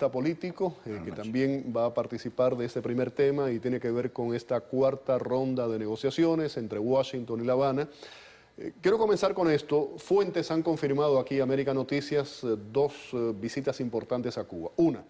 analista político, que también va a participar de este primer tema y tiene que ver con esta cuarta ronda de negociaciones entre Washington y La Habana. Quiero comenzar con esto. Fuentes han confirmado aquí, América Noticias, dos visitas importantes a Cuba. Una,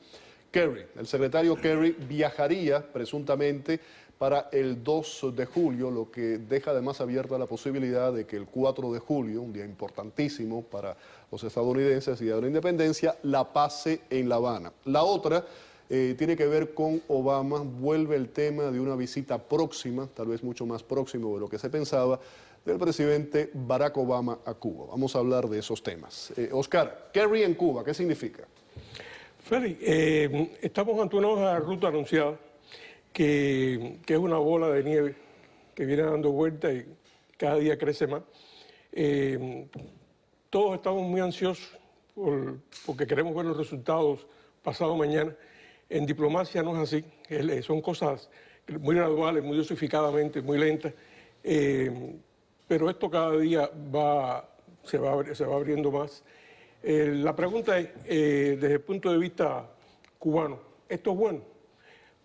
Kerry, el secretario Kerry viajaría presuntamente para el 2 de julio, lo que deja además abierta la posibilidad de que el 4 de julio, un día importantísimo para los estadounidenses, Día de la Independencia, la pase en La Habana. La otra tiene que ver con Obama. Vuelve el tema de una visita próxima, tal vez mucho más próximo de lo que se pensaba, del presidente Barack Obama a Cuba. Vamos a hablar de esos temas. Oscar, Kerry en Cuba, ¿qué significa? Freddy, estamos ante una hoja de ruta anunciada que es una bola de nieve que viene dando vueltas y cada día crece más. Todos estamos muy ansiosos porque queremos ver los resultados pasado mañana. En diplomacia no es así, son cosas muy graduales, muy dosificadamente, muy lentas, pero esto cada día se va abriendo más. La pregunta es, desde el punto de vista cubano, ¿esto es bueno?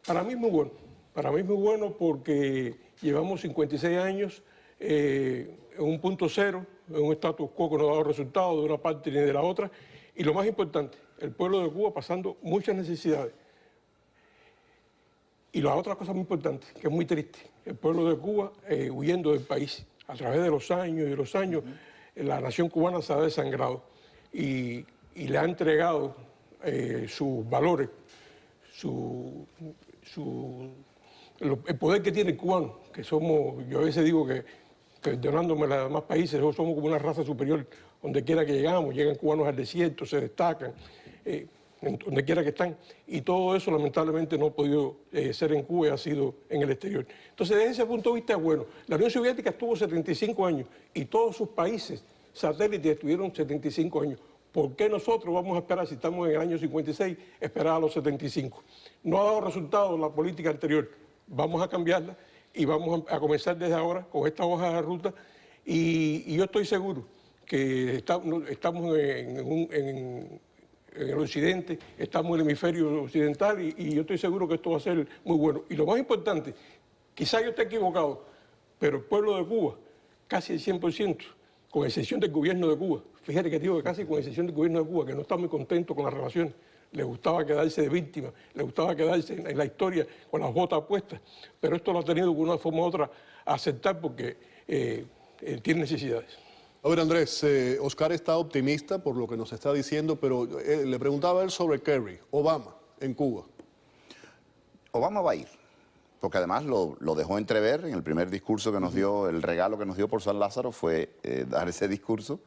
Para mí es muy bueno. Para mí es muy bueno porque llevamos 56 años en un punto cero, en un status quo que no ha dado resultados de una parte ni de la otra. Y lo más importante, el pueblo de Cuba pasando muchas necesidades. Y la otra cosa muy importante, que es muy triste, el pueblo de Cuba huyendo del país. A través de los años, la nación cubana se ha desangrado y le ha entregado sus valores, el poder que tiene el cubano, que somos, yo a veces digo que perdonándome a los demás países, somos como una raza superior, donde quiera que llegamos, llegan cubanos al desierto, se destacan, donde quiera que están, y todo eso lamentablemente no ha podido ser en Cuba y ha sido en el exterior. Entonces, desde ese punto de vista, bueno, la Unión Soviética estuvo 75 años y todos sus países satélites estuvieron 75 años. ¿Por qué nosotros vamos a esperar, si estamos en el año 56, esperar a los 75? No ha dado resultados la política anterior. Vamos a cambiarla y vamos a comenzar desde ahora con esta hoja de ruta. Y yo estoy seguro que estamos en el occidente, estamos en el hemisferio occidental y yo estoy seguro que esto va a ser muy bueno. Y lo más importante, quizá yo esté equivocado, pero el pueblo de Cuba, casi el 100%, con excepción del gobierno de Cuba, fíjate que digo que casi con excepción del gobierno de Cuba, que no está muy contento con las relaciones, le gustaba quedarse de víctima, le gustaba quedarse en la historia con las botas puestas, pero esto lo ha tenido de una forma u otra a aceptar porque tiene necesidades. A ver, Andrés, Oscar está optimista por lo que nos está diciendo, pero le preguntaba a él sobre Kerry, Obama en Cuba. Obama va a ir, porque además lo dejó entrever en el primer discurso que nos dio, el regalo que nos dio por San Lázaro fue dar ese discurso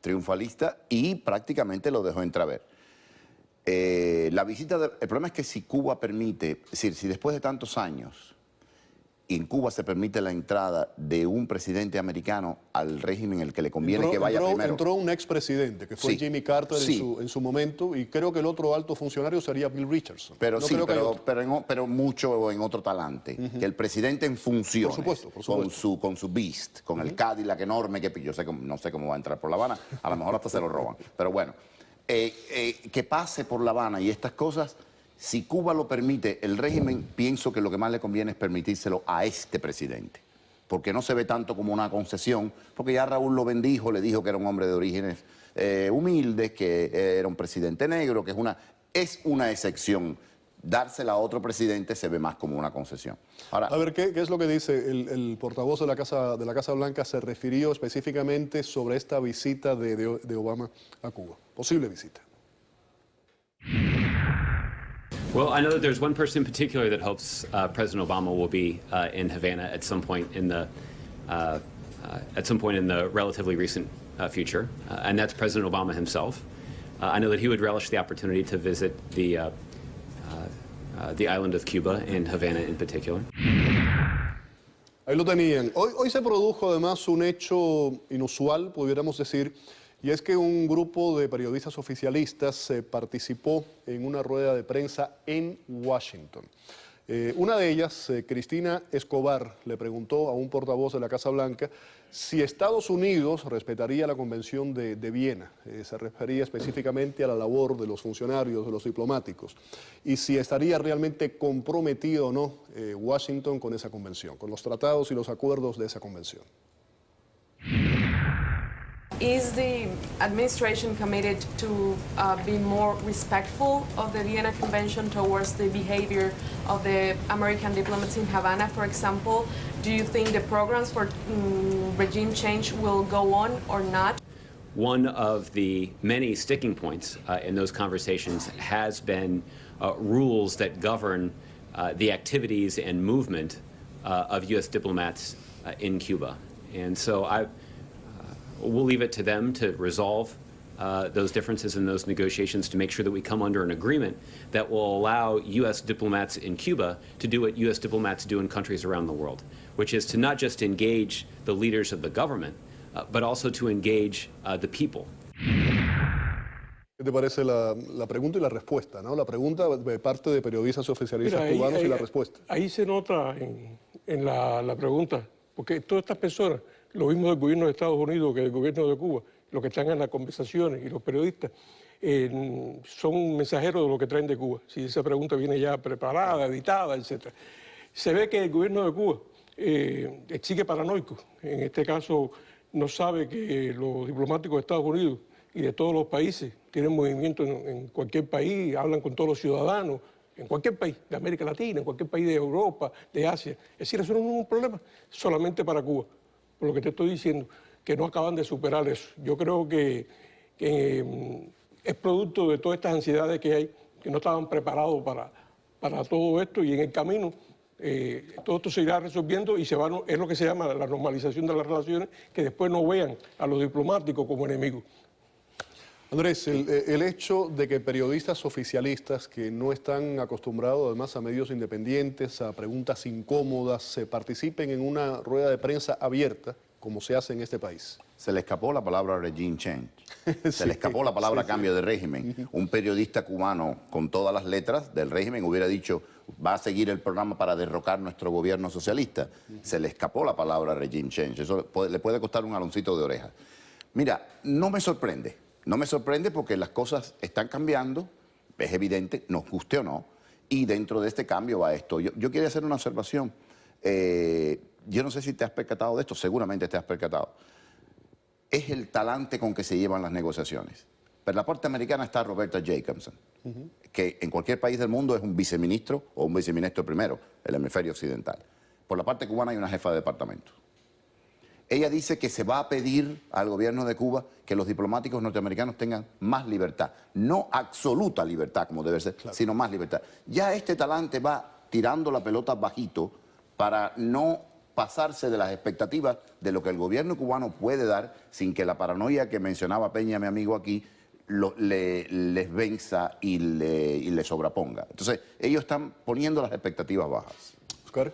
triunfalista y prácticamente lo dejó entrever. La visita, el problema es que si Cuba permite, es decir, si después de tantos años en Cuba se permite la entrada de un presidente americano al régimen en el que le conviene que vaya primero. Entró un expresidente, que fue Jimmy Carter en su momento, y creo que el otro alto funcionario sería Bill Richardson. Pero no pero mucho en otro talante. Que el presidente en funciones, por supuesto. Con su Beast, con el Cadillac enorme, que yo no sé cómo va a entrar por La Habana, a lo mejor hasta se lo roban. Pero bueno, que pase por La Habana y estas cosas. Si Cuba lo permite, el régimen, pienso que lo que más le conviene es permitírselo a este presidente, porque no se ve tanto como una concesión, porque ya Raúl lo bendijo, le dijo que era un hombre de orígenes humildes, que era un presidente negro, que es una excepción. Dársela a otro presidente se ve más como una concesión. Ahora, a ver, ¿qué es lo que dice el portavoz de la Casa Blanca? Se refirió específicamente sobre esta visita de Obama a Cuba, posible visita. Well, I know that there's one person in particular that hopes President Obama will be in Havana at some point in the relatively recent future, and that's President Obama himself. I know that he would relish the opportunity to visit the island of Cuba, in Havana in particular. Ahí lo tenían. Hoy se produjo además un hecho inusual, pudiéramos decir, y es que un grupo de periodistas oficialistas participó en una rueda de prensa en Washington. Una de ellas, Cristina Escobar, le preguntó a un portavoz de la Casa Blanca si Estados Unidos respetaría la Convención de Viena. Se refería específicamente a la labor de los funcionarios, de los diplomáticos, y si estaría realmente comprometido o no Washington con esa convención, con los tratados y los acuerdos de esa convención. Is the administration committed to be more respectful of the Vienna Convention towards the behavior of the American diplomats in Havana, for example? Do you think the programs for regime change will go on or not? One of the many sticking points in those conversations has been rules that govern the activities and movement of U.S. diplomats in Cuba. And so we'll leave it to them to resolve those differences in those negotiations to make sure that we come under an agreement that will allow U.S. diplomats in Cuba to do what U.S. diplomats do in countries around the world, which is to not just engage the leaders of the government, but also to engage the people. ¿Qué te parece la pregunta y la respuesta, ¿no? La pregunta de parte de periodistas oficialistas cubanos y la respuesta. Ahí se nota en la pregunta, porque todas estas personas, lo mismo del gobierno de Estados Unidos que del gobierno de Cuba, los que están en las conversaciones y los periodistas, son mensajeros de lo que traen de Cuba. Si esa pregunta viene ya preparada, editada, etc. Se ve que el gobierno de Cuba sigue paranoico. En este caso, no sabe que los diplomáticos de Estados Unidos y de todos los países tienen movimiento en cualquier país, hablan con todos los ciudadanos, en cualquier país de América Latina, en cualquier país de Europa, de Asia. Es decir, eso no es un problema solamente para Cuba. Por lo que te estoy diciendo, que no acaban de superar eso. Yo creo que es producto de todas estas ansiedades que hay, que no estaban preparados para todo esto, y en el camino todo esto se irá resolviendo y es lo que se llama la normalización de las relaciones, que después no vean a los diplomáticos como enemigos. Andrés, el hecho de que periodistas oficialistas que no están acostumbrados además a medios independientes, a preguntas incómodas, participen en una rueda de prensa abierta, como se hace en este país. Se le escapó la palabra regime change, se le escapó la palabra cambio de régimen. Un periodista cubano con todas las letras del régimen hubiera dicho, va a seguir el programa para derrocar nuestro gobierno socialista. Se le escapó la palabra regime change, eso le puede costar un aloncito de oreja. Mira, no me sorprende. No me sorprende porque las cosas están cambiando, es evidente, nos guste o no, y dentro de este cambio va esto. Yo quería hacer una observación. Yo no sé si te has percatado de esto, seguramente te has percatado. Es el talante con que se llevan las negociaciones. Por la parte americana está Roberta Jacobson, que en cualquier país del mundo es un viceministro o un viceministro primero, el hemisferio occidental. Por la parte cubana hay una jefa de departamento. Ella dice que se va a pedir al gobierno de Cuba que los diplomáticos norteamericanos tengan más libertad. No absoluta libertad, como debe ser, claro, sino más libertad. Ya este talante va tirando la pelota bajito para no pasarse de las expectativas de lo que el gobierno cubano puede dar sin que la paranoia que mencionaba Peña, mi amigo aquí, les venza y le sobreponga. Entonces, ellos están poniendo las expectativas bajas. Oscar.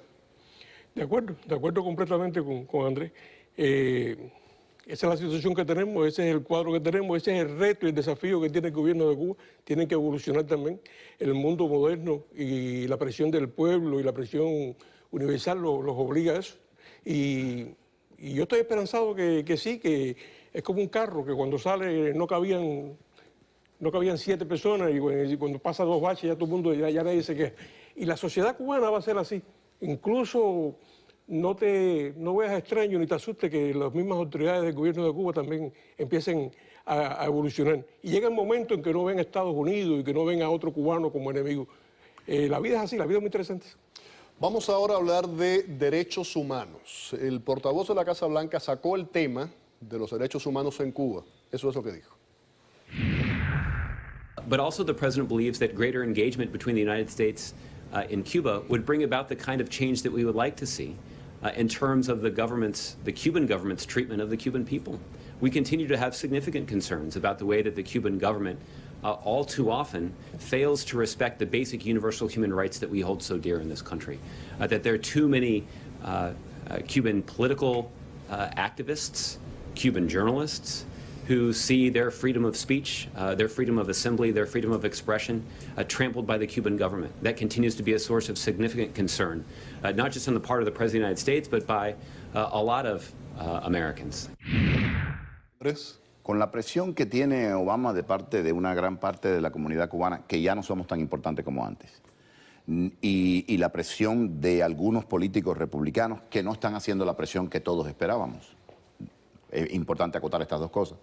De acuerdo completamente con Andrés. Esa es la situación que tenemos, ese es el cuadro que tenemos, ese es el reto y el desafío que tiene el gobierno de Cuba. Tienen que evolucionar también. El mundo moderno y la presión del pueblo y la presión universal los obliga a eso. Y yo estoy esperanzado que sí, que es como un carro que cuando sale no cabían 7 personas y cuando pasa 2 baches ya todo el mundo ya nadie se queja. Y la sociedad cubana va a ser así. Incluso no veas extraño ni te asuste que las mismas autoridades del gobierno de Cuba también empiecen a evolucionar. Y llega el momento en que no ven a Estados Unidos y que no ven a otro cubano como enemigo. La vida es así, la vida es muy interesante. Vamos ahora a hablar de derechos humanos. El portavoz de la Casa Blanca sacó el tema de los derechos humanos en Cuba. Eso es lo que dijo. But also the president believes that greater engagement between the United States in Cuba would bring about the kind of change that we would like to see in terms of the Cuban government's treatment of the Cuban people. We continue to have significant concerns about the way that the Cuban government all too often fails to respect the basic universal human rights that we hold so dear in this country. That there are too many Cuban political activists, Cuban journalists, who see their freedom of speech, their freedom of assembly, their freedom of expression trampled by the Cuban government. That continues to be a source of significant concern, not just on the part of the President of the United States, but by a lot of Americans. Con la presión que tiene Obama de parte de una gran parte de la comunidad cubana, que ya no somos tan importantes como antes, y la presión de algunos políticos republicanos que no están haciendo la presión que todos esperábamos. Es importante acotar estas dos cosas.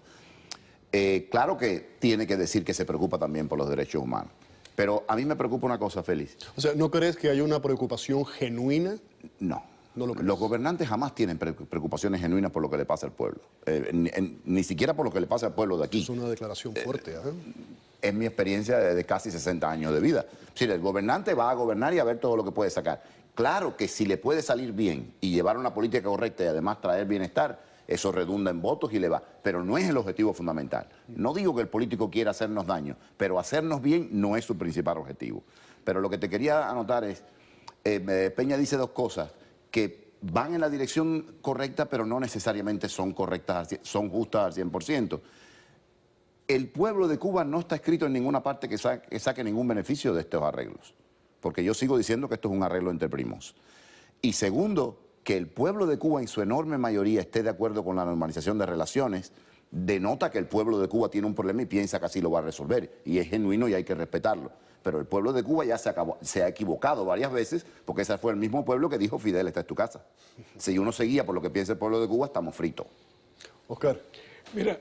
Claro que tiene que decir que se preocupa también por los derechos humanos, pero a mí me preocupa una cosa, Félix. O sea, ¿no crees que hay una preocupación genuina? No. No lo crees. Los gobernantes jamás tienen preocupaciones genuinas por lo que le pasa al pueblo, ni siquiera por lo que le pasa al pueblo de aquí. Es una declaración fuerte. Es mi experiencia de casi 60 años de vida. Es decir, el gobernante va a gobernar y a ver todo lo que puede sacar. Claro que si le puede salir bien y llevar una política correcta y además traer bienestar, eso redunda en votos y le va. Pero no es el objetivo fundamental. No digo que el político quiera hacernos daño, pero hacernos bien no es su principal objetivo. Pero lo que te quería anotar es, Peña dice dos cosas que van en la dirección correcta, pero no necesariamente son correctas, son justas al 100%. El pueblo de Cuba no está escrito en ninguna parte que saque ningún beneficio de estos arreglos, porque yo sigo diciendo que esto es un arreglo entre primos. Y segundo, que el pueblo de Cuba en su enorme mayoría esté de acuerdo con la normalización de relaciones, denota que el pueblo de Cuba tiene un problema y piensa que así lo va a resolver, y es genuino y hay que respetarlo. Pero el pueblo de Cuba ya se ha equivocado varias veces, porque ese fue el mismo pueblo que dijo Fidel, esta es tu casa. Si uno seguía por lo que piensa el pueblo de Cuba, estamos fritos. Oscar. Mira,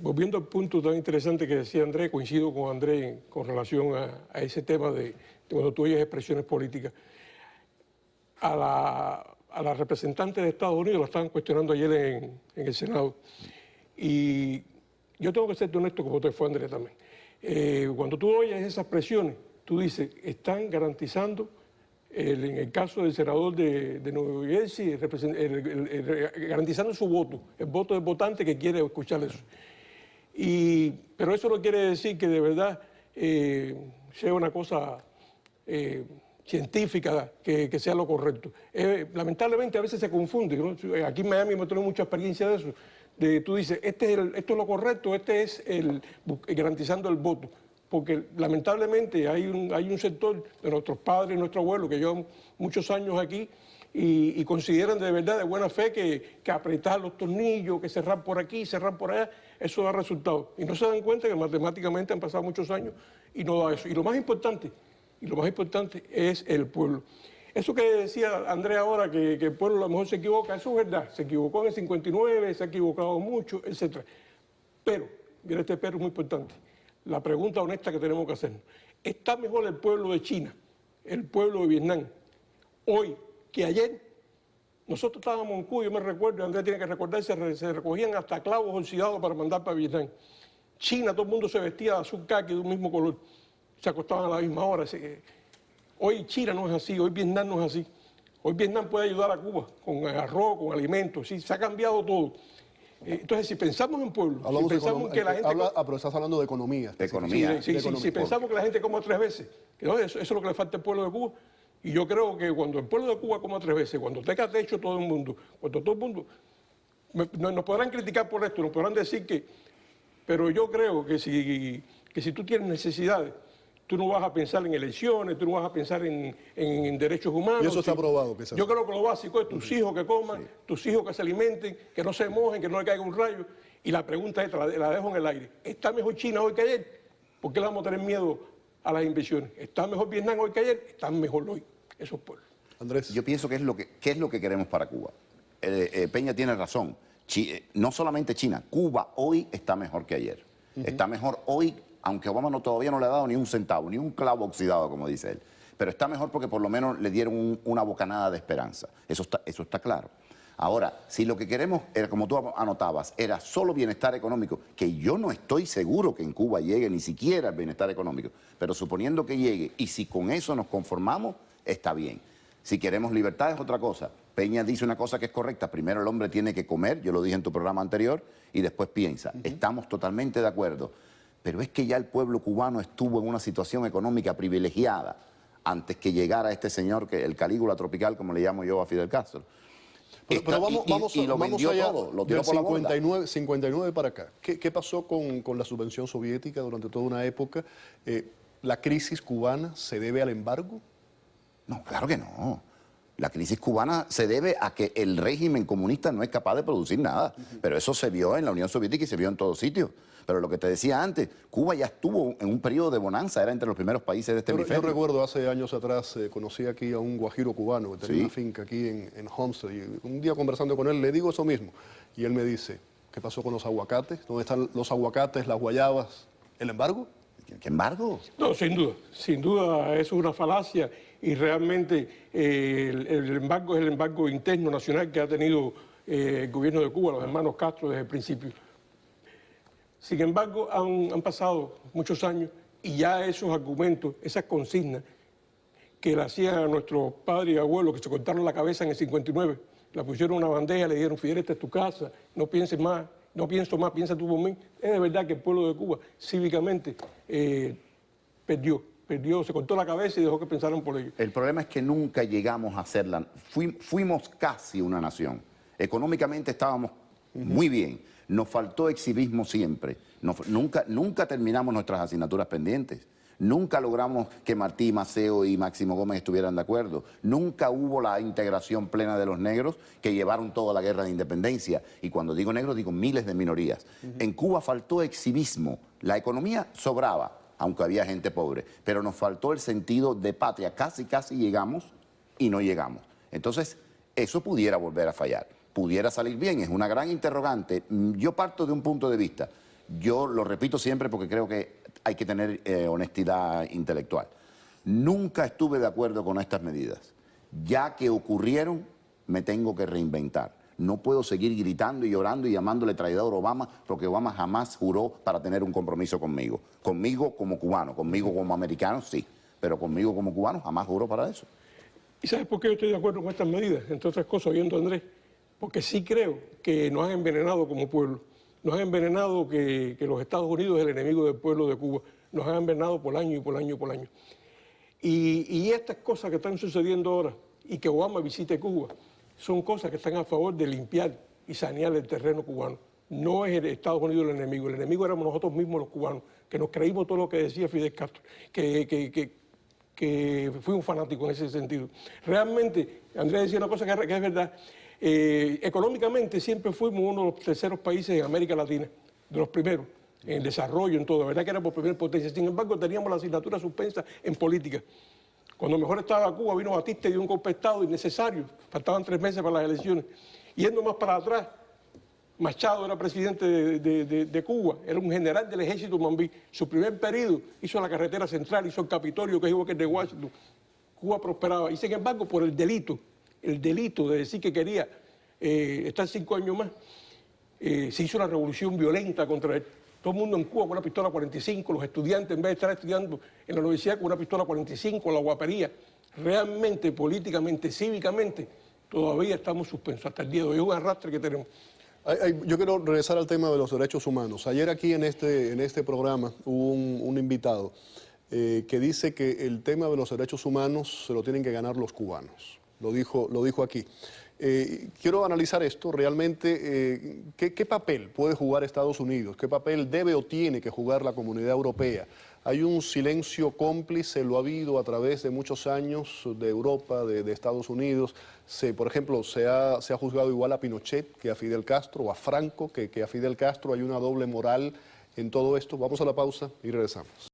volviendo al punto tan interesante que decía Andrés, coincido con Andrés con relación a ese tema de cuando tú oyes expresiones políticas. A la representante de Estados Unidos la estaban cuestionando ayer en el Senado. Y yo tengo que ser honesto, como te fue Andrés también. Cuando tú oyes esas presiones, tú dices, están garantizando, en el caso del senador de Nueva Jersey, garantizando su voto, el voto del votante que quiere escuchar eso. Pero eso no quiere decir que de verdad sea una cosa científica, que sea lo correcto. Lamentablemente a veces se confunde, ¿no? Aquí en Miami hemos tenido mucha experiencia de eso. Tú dices, esto es lo correcto, este es garantizando el voto. Porque lamentablemente hay un sector de nuestros padres y nuestros abuelos que llevan muchos años aquí y consideran de verdad, de buena fe, que apretar los tornillos, que cerrar por aquí, cerrar por allá, eso da resultados. Y no se dan cuenta que matemáticamente han pasado muchos años y no da eso. Y lo más importante es el pueblo. Eso que decía Andrés ahora, que el pueblo a lo mejor se equivoca, eso es verdad. Se equivocó en el 59, se ha equivocado mucho, etc. Pero, mira, este pero es muy importante. La pregunta honesta que tenemos que hacernos. ¿Está mejor el pueblo de China, el pueblo de Vietnam, hoy que ayer? Nosotros estábamos en Cuba, yo me recuerdo, Andrés tiene que recordarse, se recogían hasta clavos oxidados para mandar para Vietnam. China, todo el mundo se vestía de azul caqui de un mismo color. Se acostaban a la misma hora. Hoy China no es así, hoy Vietnam no es así. Hoy Vietnam puede ayudar a Cuba con arroz, con alimentos, ¿sí? Se ha cambiado todo. Entonces, si pensamos en pueblo, si pensamos que la gente... pero estás hablando de economía. De economía. Sí, si pensamos que la gente coma 3 veces, que no, eso es lo que le falta al pueblo de Cuba. Y yo creo que cuando el pueblo de Cuba coma 3 veces, cuando tenga techo todo el mundo, cuando todo el mundo... Nos podrán criticar por esto, nos podrán decir que... Pero yo creo que si tú tienes necesidades, tú no vas a pensar en elecciones, tú no vas a pensar en derechos humanos. Y eso está probado. Que yo creo que lo básico es tus hijos que coman, tus hijos que se alimenten, que no se mojen, que no le caiga un rayo. Y la pregunta es, la dejo en el aire. ¿Está mejor China hoy que ayer? ¿Por qué le vamos a tener miedo a las inversiones? ¿Está mejor Vietnam hoy que ayer? Están mejor hoy esos pueblos. Andrés. Yo pienso que ¿qué es lo que queremos para Cuba? Peña tiene razón. No solamente China, Cuba hoy está mejor que ayer. Está mejor hoy, aunque Obama todavía no le ha dado ni un centavo, ni un clavo oxidado, como dice él. Pero está mejor porque por lo menos le dieron una bocanada de esperanza. Eso está claro. Ahora, si lo que queremos, como tú anotabas, era solo bienestar económico, que yo no estoy seguro que en Cuba llegue ni siquiera el bienestar económico, pero suponiendo que llegue, y si con eso nos conformamos, está bien. Si queremos libertad es otra cosa. Peña dice una cosa que es correcta. Primero el hombre tiene que comer, yo lo dije en tu programa anterior, y después piensa. Estamos totalmente de acuerdo. Pero es que ya el pueblo cubano estuvo en una situación económica privilegiada antes que llegara este señor, el Calígula tropical, como le llamo yo a Fidel Castro. Pero lo vendió allá todo, lo tiró del por la borda. 59 para acá. ¿Qué pasó con la subvención soviética durante toda una época? ¿La crisis cubana se debe al embargo? No, claro que no. La crisis cubana se debe a que el régimen comunista no es capaz de producir nada. Pero eso se vio en la Unión Soviética y se vio en todos sitios. Pero lo que te decía antes, Cuba ya estuvo en un periodo de bonanza, era entre los primeros países de este hemisferio. Yo recuerdo hace años atrás, conocí aquí a un guajiro cubano que tenía Sí. una finca aquí en Homestead. Y un día conversando con él le digo eso mismo. Y él me dice, ¿qué pasó con los aguacates? ¿Dónde están los aguacates, las guayabas? ¿El embargo? ¿Qué embargo? No, sin duda, eso es una falacia y realmente el embargo es el embargo interno nacional que ha tenido el gobierno de Cuba, los hermanos Castro desde el principio. Sin embargo, han pasado muchos años y ya esos argumentos, esas consignas que le hacían a nuestros padres y abuelos que se cortaron la cabeza en el 59, la pusieron en una bandeja, le dijeron, Fidel, esta es tu casa, no pienses más, no pienso más, piensa tú por mí. Es de verdad que el pueblo de Cuba cívicamente perdió, se cortó la cabeza y dejó que pensaran por ello. El problema es que nunca llegamos a ser fuimos casi una nación. Económicamente estábamos muy bien. Nos faltó exhibismo siempre. Nunca terminamos nuestras asignaturas pendientes. Nunca logramos que Martí, Maceo y Máximo Gómez estuvieran de acuerdo. Nunca hubo la integración plena de los negros que llevaron toda la guerra de independencia. Y cuando digo negros, digo miles de minorías. En Cuba faltó exhibismo. La economía sobraba, aunque había gente pobre. Pero nos faltó el sentido de patria. Casi llegamos y no llegamos. Entonces, eso pudiera volver a fallar. Pudiera salir bien, es una gran interrogante. Yo parto de un punto de vista. Yo lo repito siempre porque creo que hay que tener honestidad intelectual. Nunca estuve de acuerdo con estas medidas. Ya que ocurrieron, me tengo que reinventar. No puedo seguir gritando y llorando y llamándole traidor a Obama, porque Obama jamás juró para tener un compromiso conmigo. Conmigo como cubano, conmigo como americano, sí. Pero conmigo como cubano jamás juró para eso. ¿Y sabes por qué yo estoy de acuerdo con estas medidas? Entre otras cosas, oyendo a Andrés, porque sí creo que nos han envenenado como pueblo. Nos han envenenado que los Estados Unidos es el enemigo del pueblo de Cuba. Nos han envenenado por año y por año y por año. Y estas cosas que están sucediendo ahora y que Obama visite Cuba son cosas que están a favor de limpiar y sanear el terreno cubano. No es el Estados Unidos el enemigo éramos nosotros mismos los cubanos, que nos creímos todo lo que decía Fidel Castro, que fuimos fanáticos en ese sentido. Realmente, Andrés decía una cosa que es verdad. Económicamente siempre fuimos uno de los terceros países en América Latina, de los primeros, en el desarrollo, en todo. La verdad que éramos primera potencia. Sin embargo, teníamos la asignatura suspensa en política. Cuando mejor estaba Cuba, vino Batista y dio un golpe de Estado innecesario. Faltaban 3 meses para las elecciones. Yendo más para atrás, Machado era presidente de Cuba, era un general del ejército Mambí. Su primer periodo hizo la carretera central, hizo el Capitolio, que es igual que el de Washington. Cuba prosperaba. Y sin embargo, por el delito de decir que quería estar 5 años más, se hizo una revolución violenta contra él. Todo el mundo en Cuba con una pistola 45, los estudiantes en vez de estar estudiando en la universidad con una pistola 45, la guapería. Realmente, políticamente, cívicamente, todavía estamos suspensos hasta el día de hoy. Es un arrastre que tenemos. Yo quiero regresar al tema de los derechos humanos. Ayer aquí en este programa hubo un invitado que dice que el tema de los derechos humanos se lo tienen que ganar los cubanos. Lo dijo aquí. Quiero analizar esto realmente. ¿Qué papel puede jugar Estados Unidos? ¿Qué papel debe o tiene que jugar la comunidad europea? Hay un silencio cómplice, lo ha habido a través de muchos años de Europa, de Estados Unidos. Por ejemplo, se ha juzgado igual a Pinochet que a Fidel Castro, o a Franco que a Fidel Castro. Hay una doble moral en todo esto. Vamos a la pausa y regresamos.